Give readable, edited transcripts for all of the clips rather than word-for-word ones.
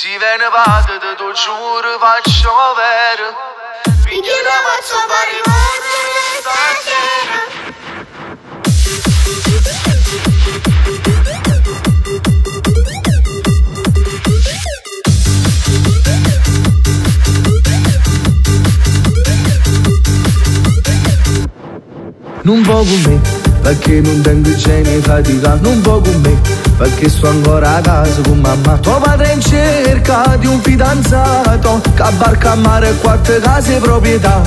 Si ve ne vado, te lo giuro, faccio vero. Finché la faccio fare stasera. Non può con me, perché non tengo genio fatica. Non può con me, perché sto ancora a casa con mamma. Tuo padre in cerca di un fidanzato che barca a mare e 4 case proprietà.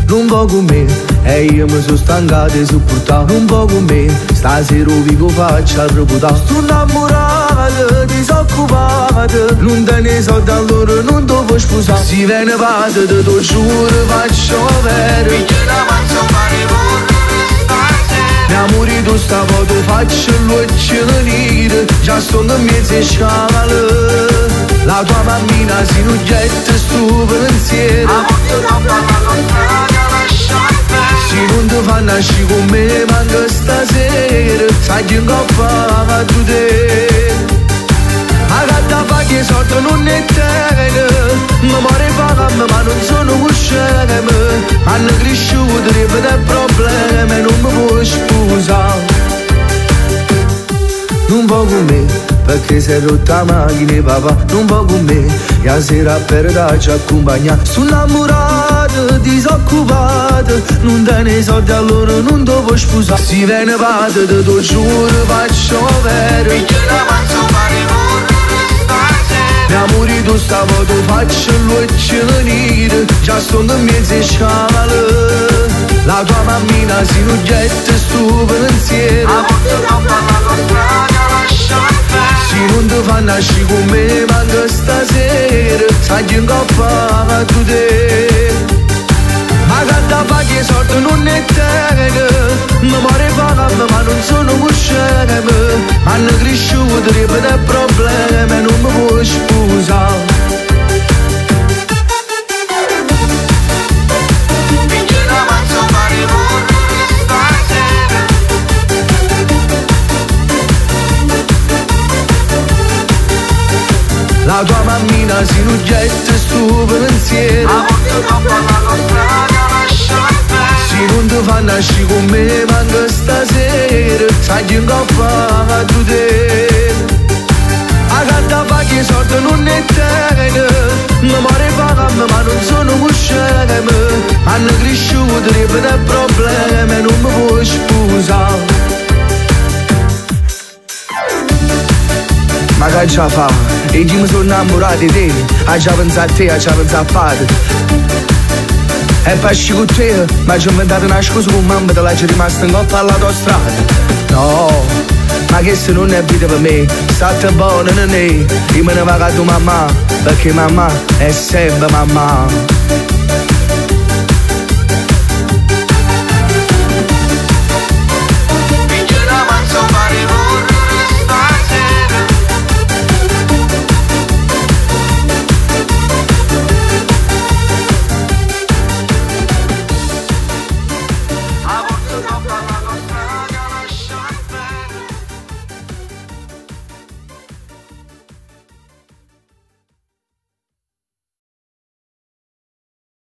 Non può con me, e io mi sono stancato e sopportato. Non può con me, stasera vivo faccio a reputare. Sto innamorato, disoccupato, non te ne so da loro, non ti vuoi sposare. Si ve ne vado, te lo giuro, faccio vero. Finché la faccio fare mi amorito stavolta faccio l'occhio venire. Già sto in mezzo a scale. La tua mammina si non getta sto pensiero. Se non ti fa nascere con me manca stasera. Sai che ingoppa tu te. Ma gatta fa che sorte non è tene. Mi muore fame ma non sono usceme. Hanno cresciuto ripete problemi. Non mi puoi scusare. Non può con me, perché sei rotta la macchina papà. Non può con me, e la sera per darci accompagna. Sono innamorato, disoccupato, non te ne soldi allora non ti puoi sposare. Si ve ne vado, te lo giuro, faccio vero. Finché la faccio fare mi amorito stavolta faccio l'occhio venire. Già sto in mezzo a scale. La tua mammina si non getta sto pensiero. Se non ti fa nascere con me manca stasera. Sai che ingoppa tu te. Ma gatta fa che sorte non è tene. Mi muore fame ma non sono usceme. Hanno cresciuto ripete problemi. Non mi puoi scusare. Finché la faccio fare stasera. La tua mammina si non getta sto pensiero. Se non ti fa nascere con me manca stasera. Sai che ingoppa tu te. A gatta fa che sorte non è tene. Mi muore fame ma non sono usceme. Hanno cresciuto ripete problemi. Non mi puoi scusare. Ma che c'ha fa? E io mi sono innamorato di te. Ha già pensato a te, ha già pensato a padre. E pasci con te, ma ci ho inventato una scusa con mamma. Te l'hai rimasta in coppa all'autostrada. No, ma che se non è vita per me. State buono, non è. Io me ne vado a tua mamma, perché mamma è sempre mamma.